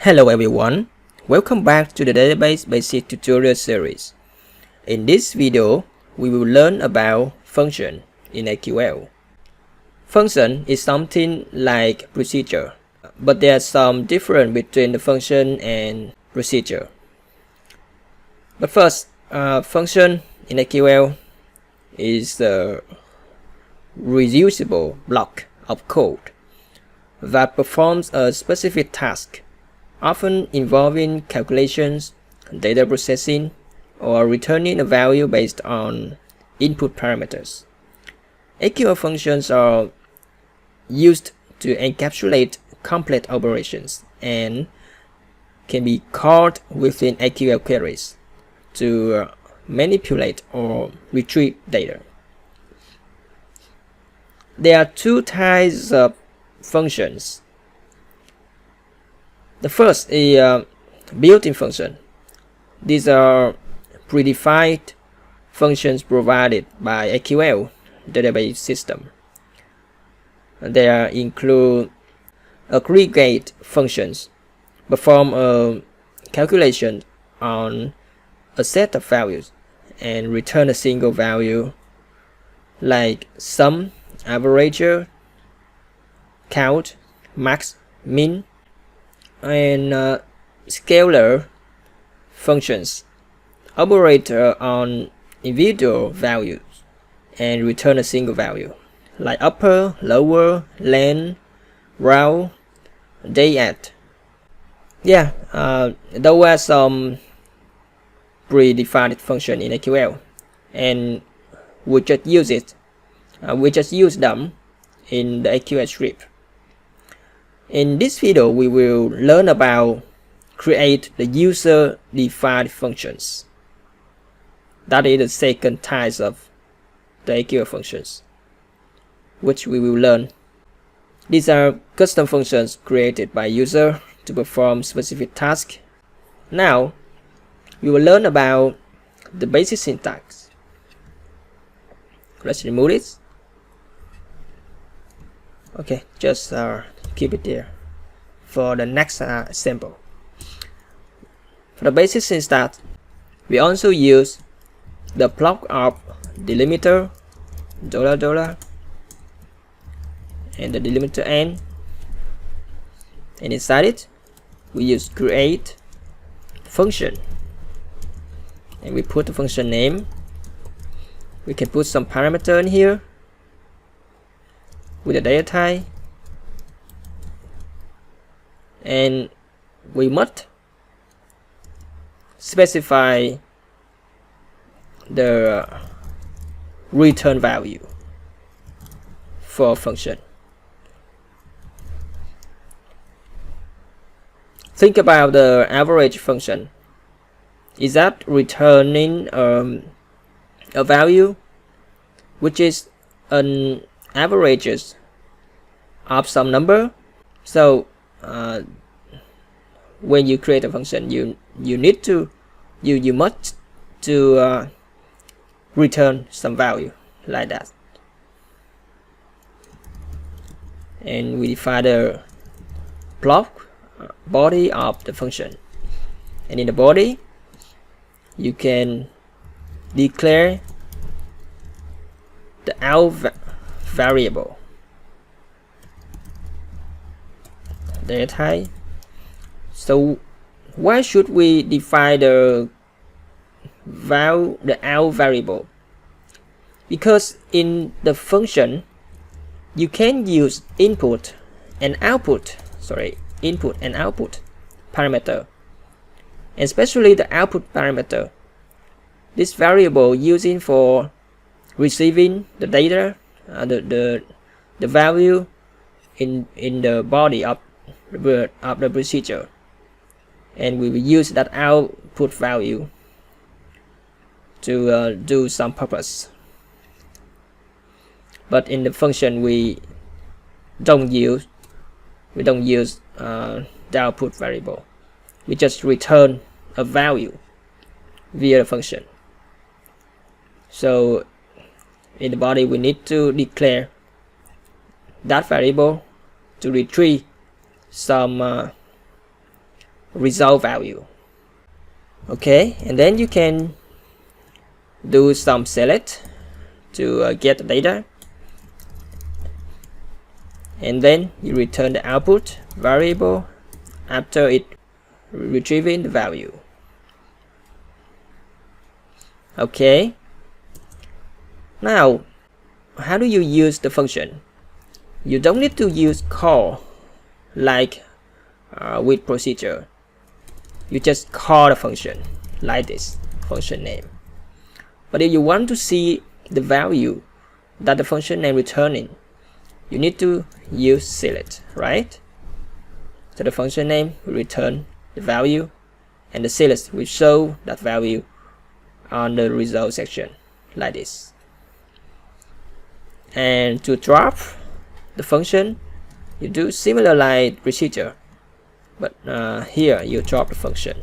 Hello everyone, welcome back to the Database Basic tutorial series. In this video, we will learn about function in SQL. Function is something like procedure, but there are some difference between the function and procedure. But first, function in SQL is a reusable block of code that performs a specific task, often involving calculations, data processing, or returning a value based on input parameters. SQL functions are used to encapsulate complex operations and can be called within SQL queries to manipulate or retrieve data. There are two types of functions. The first is built-in function. These are predefined functions provided by SQL database system. They include aggregate functions, perform a calculation on a set of values and return a single value like sum, averager, count, max, min, and scalar functions operate on individual values and return a single value like upper, lower, length, row, day at. There were some predefined function in SQL, and we just use them in the SQL script. In this video, we will learn about create the user-defined functions. That is the second type of the SQL functions, which we will learn. These are custom functions created by user to perform specific tasks. Now, we will learn about the basic syntax. Let's remove it. Okay, just keep it there for the next example. For the basic syntax, we also use the block of delimiter $$ and the delimiter n, and inside it we use create function, and we put the function name. We can put some parameter in here with the data type, and we must specify the return value for a function. Think about the average function. Is that returning a value which is an average of some number? So when you create a function, you must to return some value like that. And we define the block body of the function, and in the body you can declare the out variable data type. So why should we define the out variable? Because in the function you can use input and output parameter, and especially the output parameter. This variable using for receiving the data, the value in the body of the procedure, and we will use that output value to do some purpose. But in the function we don't use the output variable. We just return a value via the function. So in the body we need to declare that variable to retrieve some result value. Okay, and then you can do some select to get the data, and then you return the output variable after it retrieving the value. Okay, now how do you use the function? You don't need to use call like with procedure. You just call the function like this, function name. But if you want to see the value that the function name returning, you need to use select, right? So the function name will return the value, and the select will show that value on the result section like this. And to drop the function, you do similar like procedure, but here you drop the function.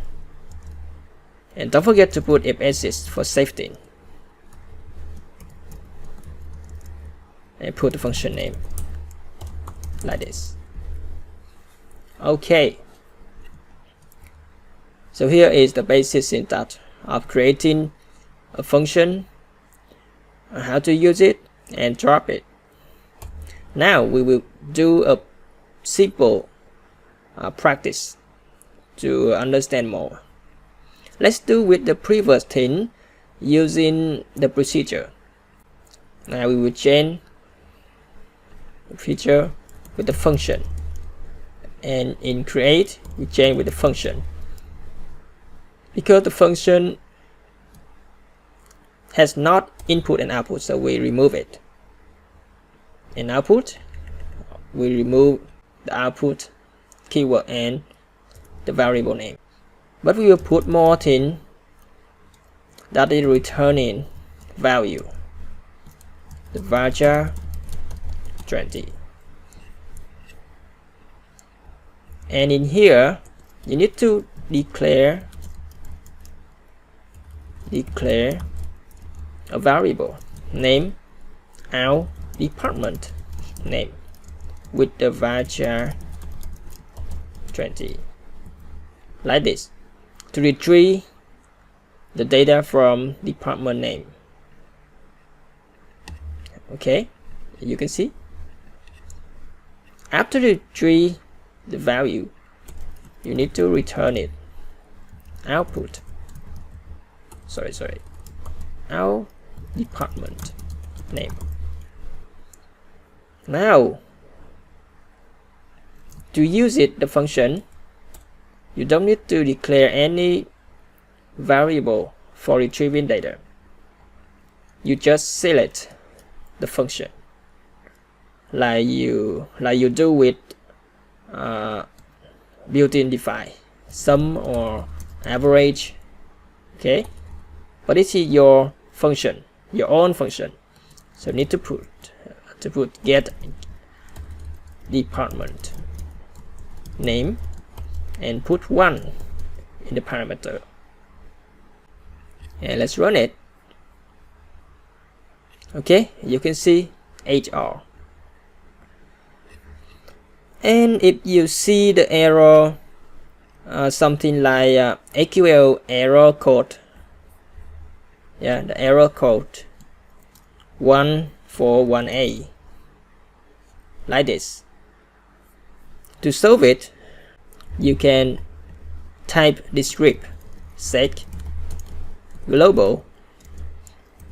And don't forget to put if exists for safety, and put the function name like this. Okay, so here is the basic syntax of creating a function, how to use it and drop it. Now we will do a simple practice to understand more. Let's do with the previous thing using the procedure. Now we will change the feature with the function, and in create we change with the function, because the function has not input and output, so we remove it. In output we remove the output keyword and the variable name, but we will put more thing that is returning value, the varchar 20. And in here you need to declare a variable name our department name with the varchar 20 like this, to retrieve the data from department name. Okay, you can see after retrieve the value, you need to return it output, our department name. Now to use it, the function, you don't need to declare any variable for retrieving data. You just select the function like you do with built-in define sum or average. Okay, but this is your function, your own function, so you need to put get department name and put 1 in the parameter, and let's run it. Okay, you can see HR, and if you see the error something like SQL error code, the error code 141A like this, to solve it you can type the script sec global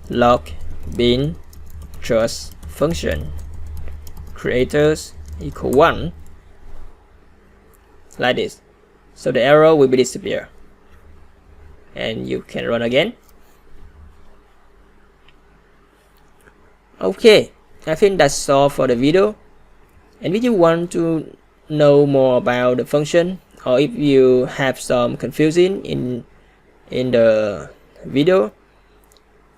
log bin trust function creators equal 1 like this, so the error will be disappear, and you can run again. Okay, I think that's all for the video, and if you want to know more about the function, or if you have some confusion in the video,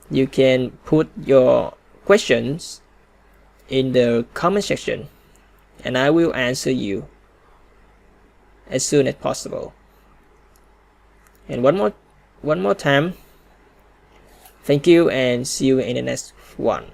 you can put your questions in the comment section, and I will answer you as soon as possible. And one more time, thank you, and see you in the next one.